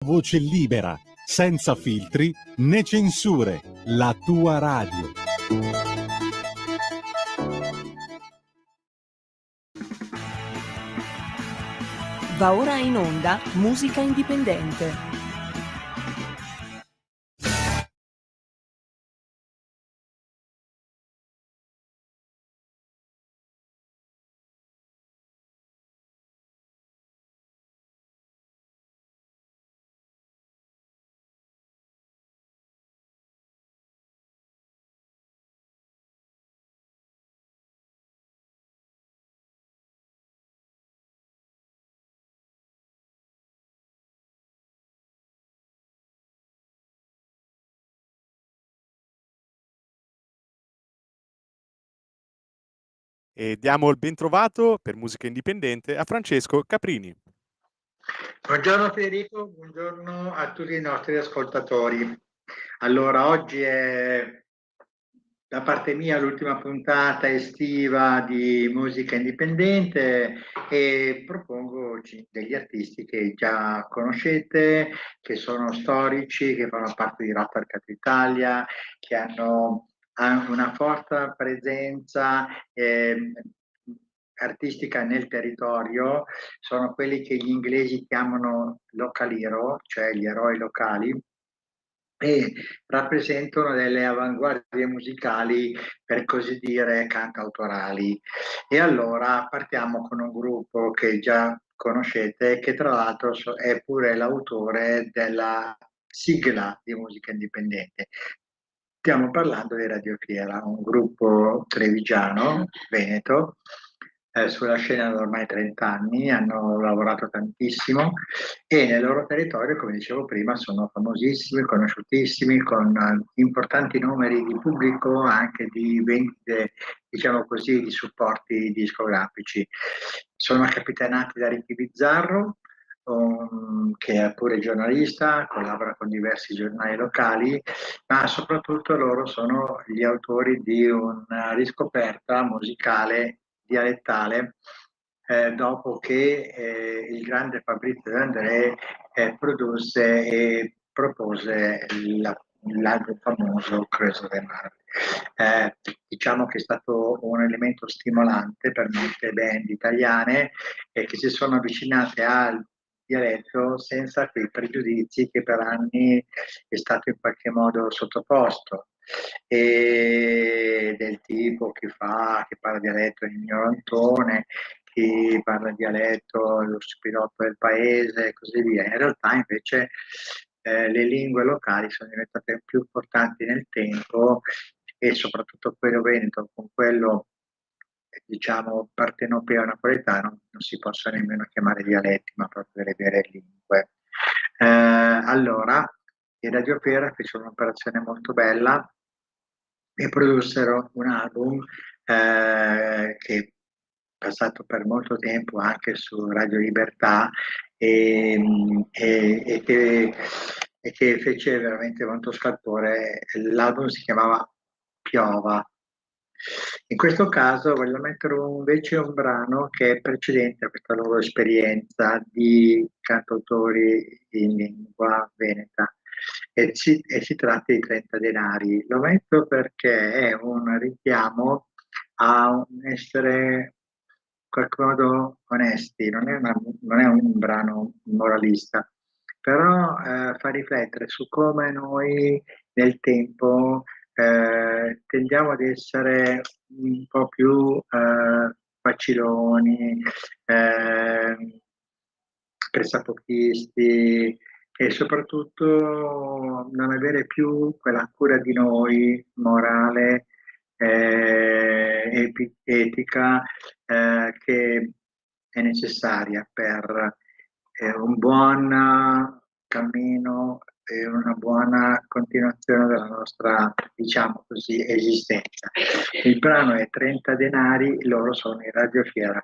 Voce libera, senza filtri né censure, la tua radio. Va ora in onda Musica Indipendente. E diamo il bentrovato per Musica Indipendente a Francesco Caprini. Buongiorno Federico, buongiorno a tutti i nostri ascoltatori. Allora, oggi è da parte mia l'ultima puntata estiva di Musica Indipendente e propongo degli artisti che già conoscete, che sono storici, che fanno parte di Rap Arcato Italia, che hanno una forte presenza artistica nel territorio. Sono quelli che gli inglesi chiamano local hero, cioè gli eroi locali, e rappresentano delle avanguardie musicali, per così dire, cantautorali. E allora partiamo con un gruppo che già conoscete, che tra l'altro è pure l'autore della sigla di Musica Indipendente. Stiamo parlando di Radio Fiera, un gruppo trevigiano, veneto, sulla scena da ormai 30 anni, hanno lavorato tantissimo e nel loro territorio, come dicevo prima, sono famosissimi, conosciutissimi, con importanti numeri di pubblico, anche di vendite, diciamo così, di supporti discografici. Sono capitanati da Ricky Bizzarro, che è pure giornalista, collabora con diversi giornali locali, ma soprattutto loro sono gli autori di una riscoperta musicale dialettale, dopo che il grande Fabrizio De André produsse e propose l'album famoso Creuse de Mar. Diciamo che è stato un elemento stimolante per molte band italiane che si sono avvicinate al dialetto senza quei pregiudizi che per anni è stato in qualche modo sottoposto, e del tipo che parla dialetto è ignorantone, chi parla dialetto è lo spirotto del paese e così via. In realtà invece le lingue locali sono diventate più importanti nel tempo, e soprattutto quello veneto con quello diciamo partenopeo napoletano non si possono nemmeno chiamare dialetti, ma proprio delle vere lingue. Allora, i Radio Fiera fecero un'operazione molto bella e produssero un album che è passato per molto tempo anche su Radio Libertà e, e che fece veramente molto scalpore. L'album si chiamava Piova. In questo caso voglio mettere invece un brano che è precedente a questa loro esperienza di cantautori in lingua veneta, e si tratta di 30 denari. Lo metto perché è un richiamo a un essere in qualche modo onesti, non è un brano moralista, però fa riflettere su come noi nel tempo tendiamo ad essere un po' più faciloni, pressapochisti, e soprattutto non avere più quella cura di noi morale, etica, che è necessaria per un buon cammino e una buona continuazione della nostra, diciamo così, esistenza. Il brano è 30 denari, loro sono in Radio Fiera.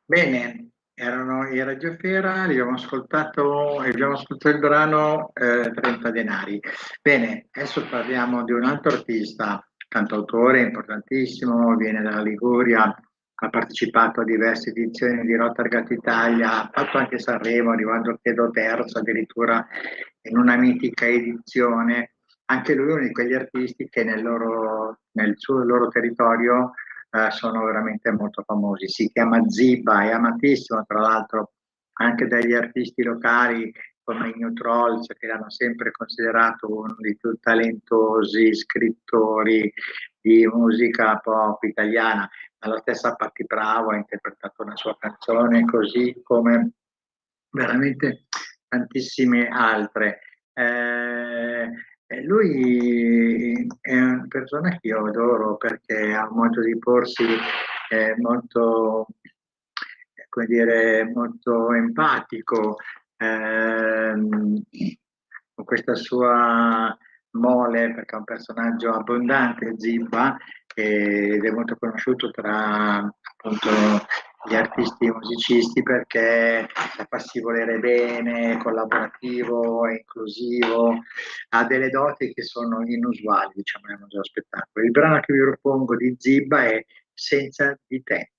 Bene, erano i Radiofera, abbiamo ascoltato il brano 30 denari. Bene, adesso parliamo di un altro artista, cantautore importantissimo, viene dalla Liguria, ha partecipato a diverse edizioni di Rotterdam Italia, ha fatto anche Sanremo, arrivando credo terzo addirittura in una mitica edizione. Anche lui è uno di quegli artisti che nel loro territorio sono veramente molto famosi. Si chiama Ziba, è amatissimo tra l'altro anche dagli artisti locali come i New Trolls, che l'hanno sempre considerato uno dei più talentosi scrittori di musica pop italiana. Ma la stessa Patti Bravo ha interpretato una sua canzone, così come veramente tantissime altre. Lui è una persona che io adoro perché ha un modo di porsi molto, come dire, molto empatico, con questa sua mole, perché è un personaggio abbondante, Zibba, ed è molto conosciuto tra appunto gli artisti e i musicisti perché la fa si volere bene, collaborativo, inclusivo, ha delle doti che sono inusuali, diciamo, nel mondo dello spettacolo. Il brano che vi propongo di Zibba è Senza di te.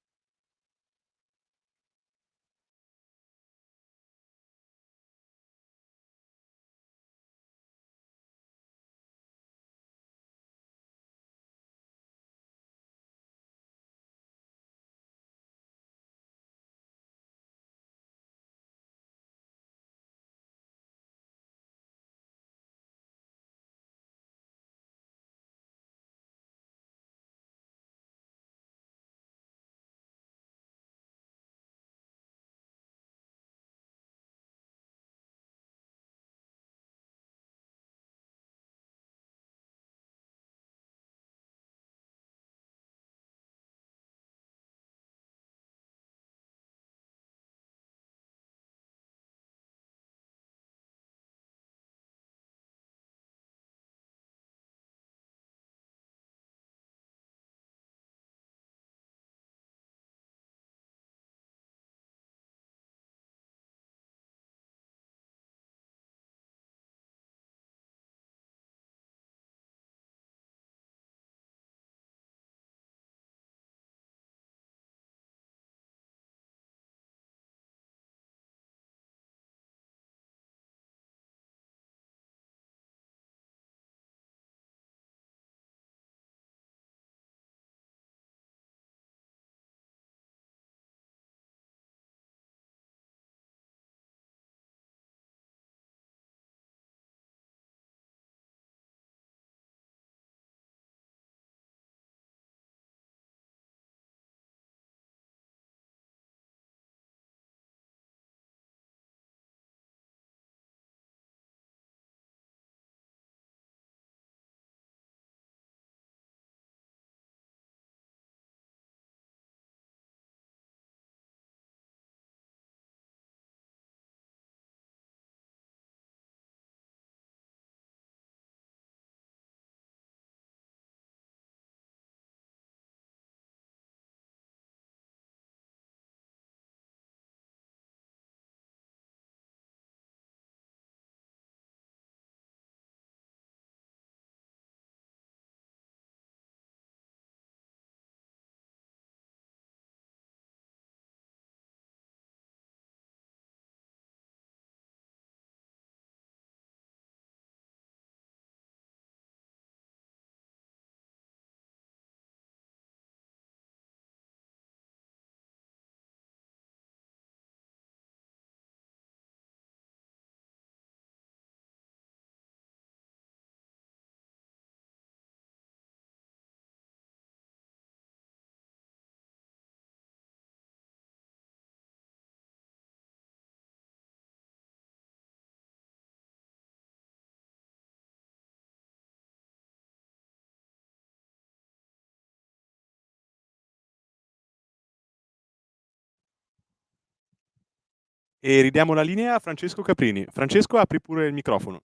E ridiamo la linea a Francesco Caprini. Francesco, apri pure il microfono.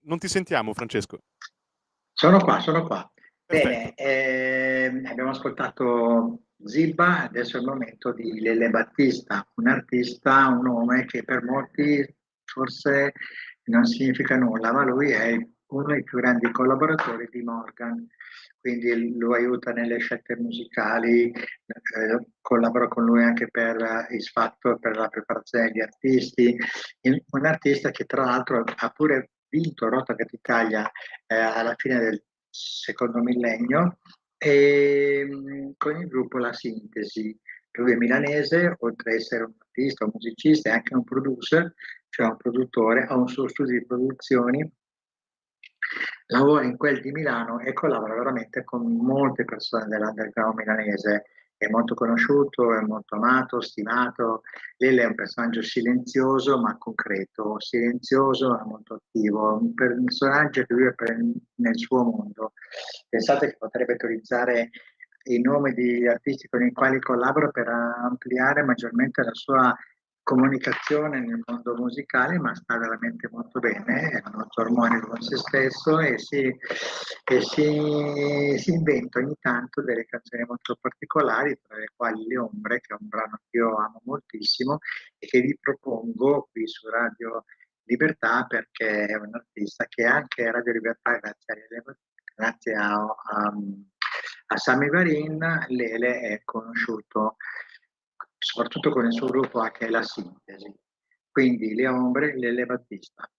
Non ti sentiamo, Francesco. Sono qua, sono qua. Bene, Perfetto. abbiamo ascoltato Zilba, adesso è il momento di Lele Battista, un artista, un nome che per molti forse non significa nulla, ma lui è uno dei più grandi collaboratori di Morgan, quindi lo aiuta nelle scelte musicali, collabora con lui anche per X Factor, per la preparazione degli artisti, un artista che tra l'altro ha pure vinto Rotterdam Italia alla fine del secondo millennio, e con il gruppo La Sintesi. Lui è milanese, oltre ad essere un artista, un musicista, è anche un producer, cioè un produttore, ha un suo studio di produzioni, lavora in quel di Milano e collabora veramente con molte persone dell'underground milanese. È molto conosciuto, è molto amato, stimato. Lele è un personaggio silenzioso ma concreto, silenzioso ma molto attivo, un personaggio che vive nel suo mondo. Pensate che potrebbe utilizzare i nomi di artisti con i quali collabora per ampliare maggiormente la sua comunicazione nel mondo musicale, ma sta veramente molto bene, è molto armonico con se stesso si inventa ogni tanto delle canzoni molto particolari, tra le quali Le Ombre, che è un brano che io amo moltissimo e che vi propongo qui su Radio Libertà perché è un artista che anche Radio Libertà, grazie a Sami Varin, Lele è conosciuto soprattutto con il suo gruppo anche La Sintesi. Quindi Le Ombre, Lele Battista.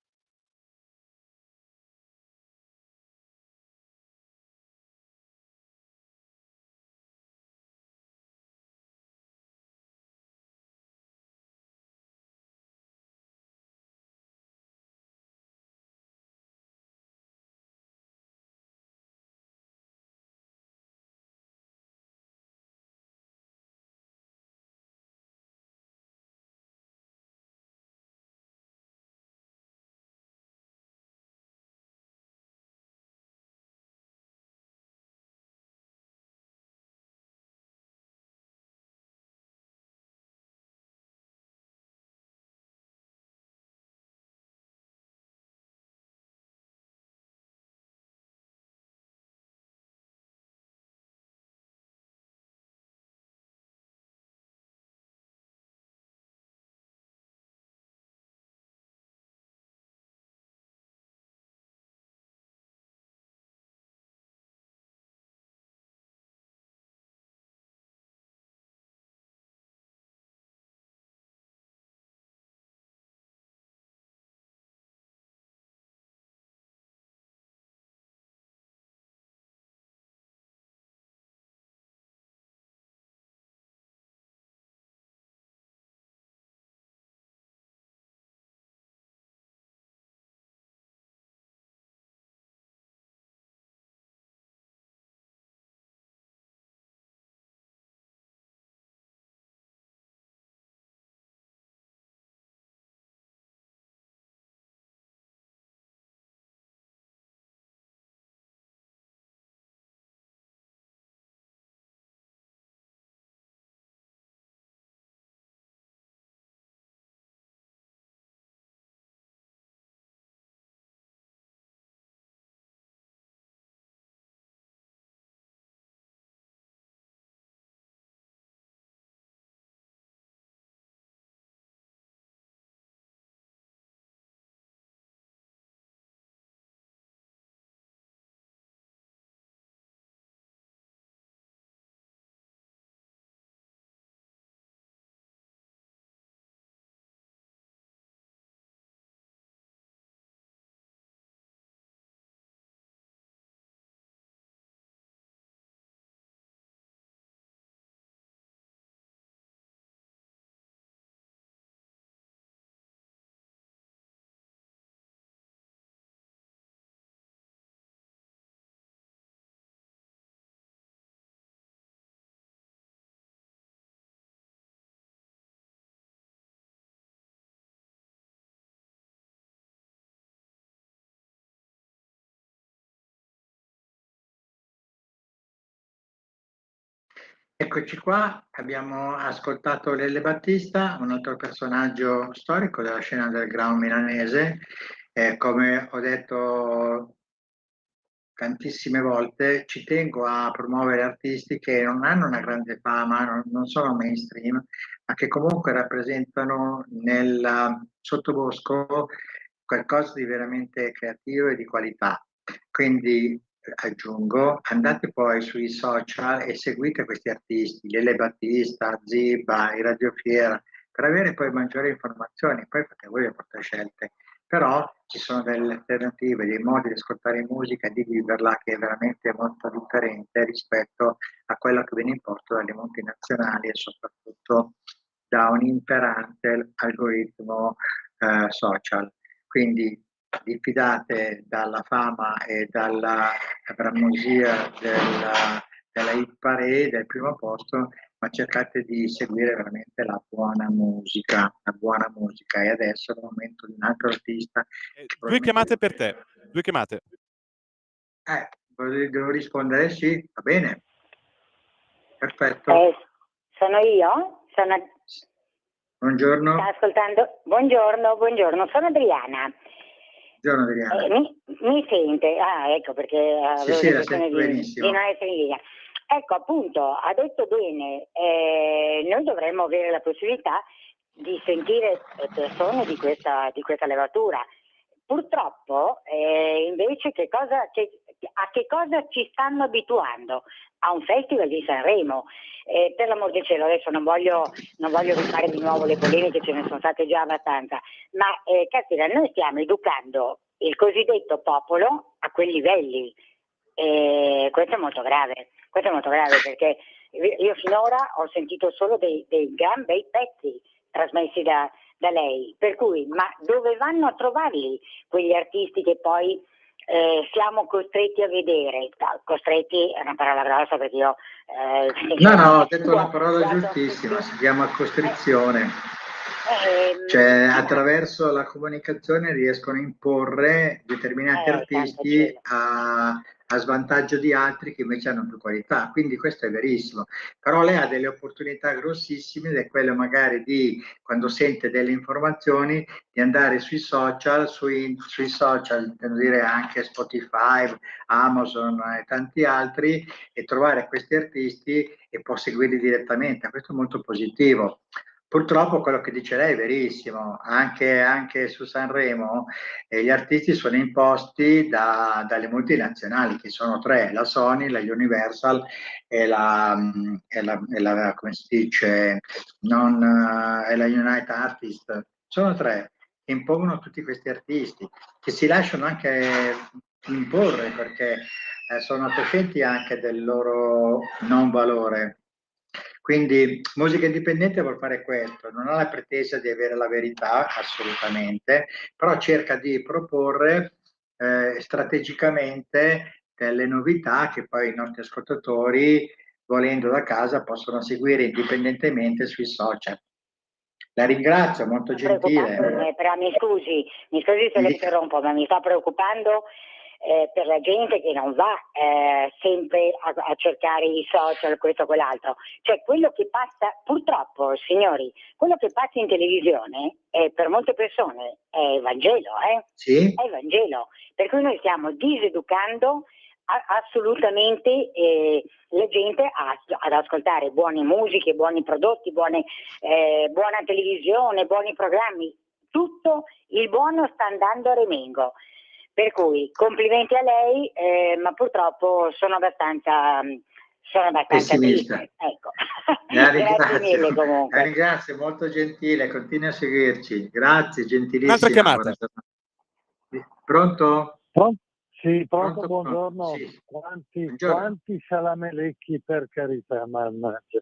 Eccoci qua, abbiamo ascoltato Lele Battista, un altro personaggio storico della scena underground milanese. Come ho detto tantissime volte, ci tengo a promuovere artisti che non hanno una grande fama, non sono mainstream, ma che comunque rappresentano nel sottobosco qualcosa di veramente creativo e di qualità. Quindi aggiungo, andate poi sui social e seguite questi artisti, Lele Battista, Ziba, i Radiofiera, per avere poi maggiori informazioni, poi fate voi le vostre scelte. Però ci sono delle alternative, dei modi di ascoltare musica e di viverla che è veramente molto differente rispetto a quello che viene imposto dalle multinazionali e soprattutto da un imperante algoritmo social. Quindi diffidate dalla fama e dalla bramosia della hit parade del primo posto, ma cercate di seguire veramente la buona musica. E adesso è il momento di un altro artista. Due chiamate per te. Due chiamate. Devo rispondere sì, va bene. Perfetto. Sono io? Buongiorno. Sta ascoltando? Buongiorno, sono Adriana. Buongiorno Adriana. Mi sente? Ah, ecco perché avevo Sì, la l'impressione sento benissimo. di non essere in linea. Ecco, appunto, ha detto bene, noi dovremmo avere la possibilità di sentire persone di questa levatura. Purtroppo, invece, a che cosa ci stanno abituando? A un festival di Sanremo. Per l'amor del cielo, adesso non voglio rifare di nuovo le polemiche, ce ne sono state già abbastanza, ma caspita, noi stiamo educando il cosiddetto popolo a quei livelli. Questo è molto grave perché io finora ho sentito solo dei gran bei pezzi trasmessi da lei, per cui, ma dove vanno a trovarli quegli artisti che poi siamo costretti a vedere? Costretti è una parola grossa perché io no, ho detto una parola giustissima, si chiama costrizione. Cioè, attraverso la comunicazione riescono a imporre determinati artisti a svantaggio di altri che invece hanno più qualità, quindi questo è verissimo. Però lei ha delle opportunità grossissime ed è quello magari di, quando sente delle informazioni, di andare sui social, sui social, intendo dire anche Spotify, Amazon e tanti altri, e trovare questi artisti e può seguirli direttamente. Questo è molto positivo. Purtroppo quello che dice lei è verissimo, anche su Sanremo gli artisti sono imposti dalle multinazionali, che sono tre: la Sony, la Universal e come si dice, è la United Artists. Sono tre che impongono tutti questi artisti, che si lasciano anche imporre perché sono coscienti anche del loro non valore. Quindi musica indipendente vuol fare questo, non ha la pretesa di avere la verità assolutamente, però cerca di proporre strategicamente delle novità che poi i nostri ascoltatori, volendo da casa, possono seguire indipendentemente sui social. La ringrazio, molto gentile. Però mi scusi se le interrompo, ma mi sta preoccupando per la gente che non va sempre a cercare i social, questo o quell'altro. Cioè quello che passa, purtroppo, signori, quello che passa in televisione per molte persone è Vangelo, Sì? È Vangelo. Per cui noi stiamo diseducando assolutamente la gente ad ascoltare buone musiche, buoni prodotti, buona televisione, buoni programmi. Tutto il buono sta andando a remengo. Per cui complimenti a lei, ma purtroppo sono abbastanza pessimista. triste. Ecco. Grazie mille comunque. La ringrazio, molto gentile, continui a seguirci. Grazie, gentilissima. Un'altra chiamata. Pronto? Sì, pronto, buongiorno. Sì. Quanti salamelecchi, per carità, mannaggia.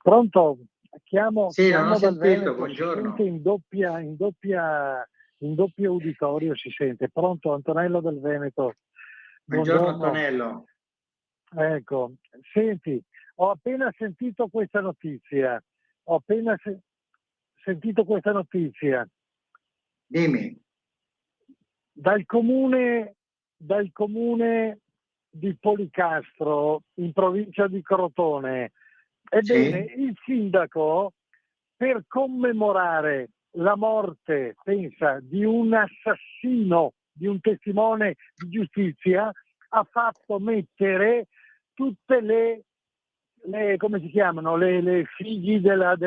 Pronto? Chiamo non ho sentito, Veneto, buongiorno. Si sente in doppio uditorio si sente. Pronto, Antonello del Veneto. Buongiorno Antonello. Ecco, senti, ho appena sentito questa notizia. Dimmi. Dal comune di Policastro, in provincia di Crotone. Ebbene, Sì. il sindaco, per commemorare la morte, pensa, di un assassino di un testimone di giustizia, ha fatto mettere tutte come si chiamano, le figli della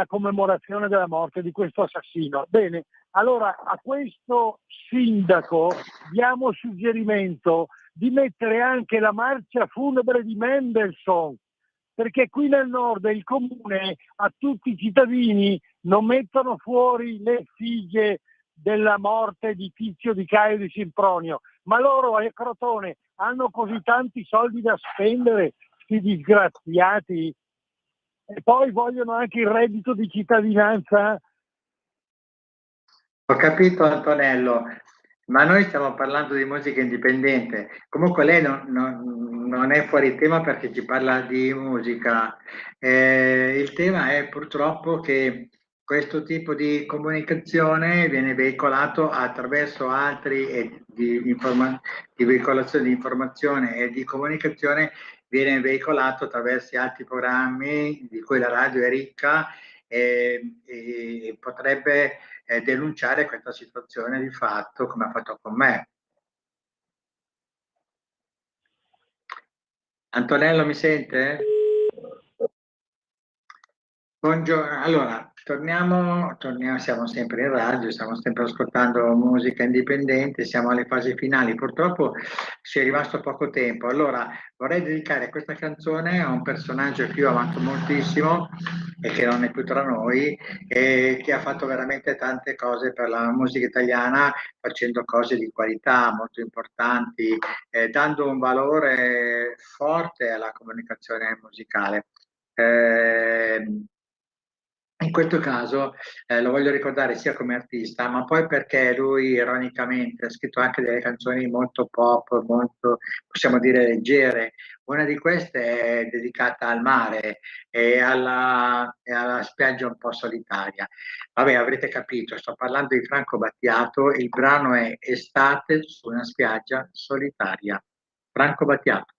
commemorazione della morte di questo assassino. Bene, allora a questo sindaco diamo suggerimento di mettere anche la marcia funebre di Mendelssohn, perché qui nel nord il comune a tutti i cittadini non mettono fuori le figlie della morte di Tizio, di Caio, di Sempronio, ma loro a Crotone hanno così tanti soldi da spendere, sti disgraziati, e poi vogliono anche il reddito di cittadinanza. Ho capito Antonello, ma noi stiamo parlando di musica indipendente. Comunque lei non è fuori tema perché ci parla di musica. Il tema è purtroppo che questo tipo di comunicazione viene veicolato attraverso altri di veicolazione di informazione e di comunicazione, viene veicolato attraverso altri programmi di cui la radio è ricca e potrebbe denunciare questa situazione di fatto come ha fatto con me. Antonello, mi sente? Buongiorno, allora torniamo, siamo sempre in radio, stiamo sempre ascoltando musica indipendente, siamo alle fasi finali, purtroppo ci è rimasto poco tempo, allora vorrei dedicare questa canzone a un personaggio che io ho amato moltissimo e che non è più tra noi e che ha fatto veramente tante cose per la musica italiana, facendo cose di qualità molto importanti, dando un valore forte alla comunicazione musicale. In questo caso lo voglio ricordare sia come artista, ma poi perché lui ironicamente ha scritto anche delle canzoni molto pop, molto, possiamo dire, leggere. Una di queste è dedicata al mare e alla spiaggia un po' solitaria. Vabbè, avrete capito, sto parlando di Franco Battiato, il brano è Estate su una spiaggia solitaria. Franco Battiato.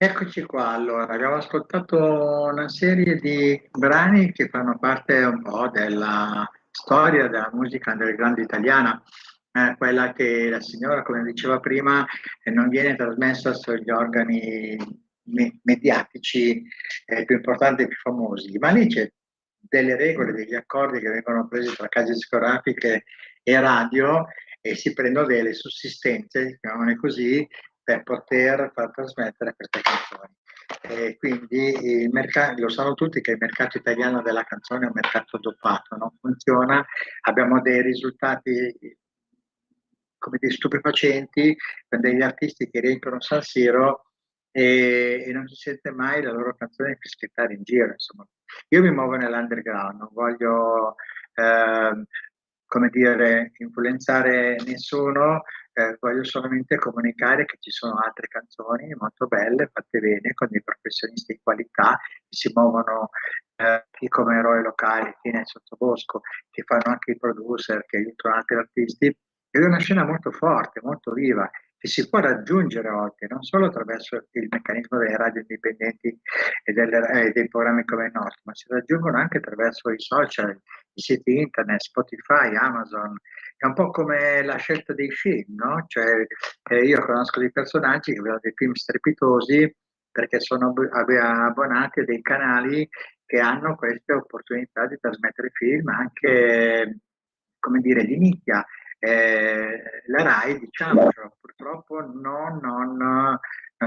Eccoci qua, allora abbiamo ascoltato una serie di brani che fanno parte un po' della storia della musica underground italiana, quella che la signora, come diceva prima, non viene trasmessa sugli organi mediatici più importanti e più famosi, ma lì c'è delle regole, degli accordi che vengono presi tra case discografiche e radio e si prendono delle sussistenze, chiamiamole così, per poter far trasmettere queste canzoni. E quindi lo sanno tutti che il mercato italiano della canzone è un mercato doppato, non funziona, abbiamo dei risultati come dei stupefacenti con degli artisti che riempiono San Siro e non si sente mai la loro canzone fischietare in giro. Insomma. Io mi muovo nell'underground, non voglio come dire, influenzare nessuno, voglio solamente comunicare che ci sono altre canzoni molto belle, fatte bene, con dei professionisti di qualità, che si muovono chi come eroi locali, chi nel sottobosco, che fanno anche i producer, che aiutano altri artisti. Ed è una scena molto forte, molto viva, che si può raggiungere oggi, non solo attraverso il meccanismo delle radio indipendenti e dei programmi come il nostro, ma si raggiungono anche attraverso i social, i siti internet, Spotify, Amazon. È un po' come la scelta dei film, no? Cioè, io conosco dei personaggi che vedono dei film strepitosi perché sono abbonati a dei canali che hanno queste opportunità di trasmettere film anche, come dire, di nicchia. La RAI, diciamocelo, purtroppo non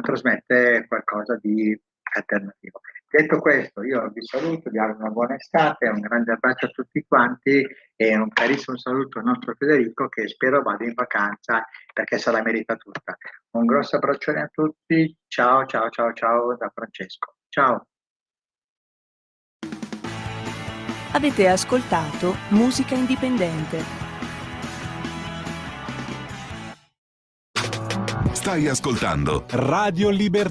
trasmette qualcosa di alternativo. Detto questo, io vi saluto, vi auguro una buona estate, un grande abbraccio a tutti quanti e un carissimo saluto al nostro Federico che spero vada in vacanza perché se la merita tutta. Un grosso abbraccione a tutti, ciao ciao ciao ciao da Francesco. Ciao. Avete ascoltato Musica Indipendente. Stai ascoltando Radio Libertà.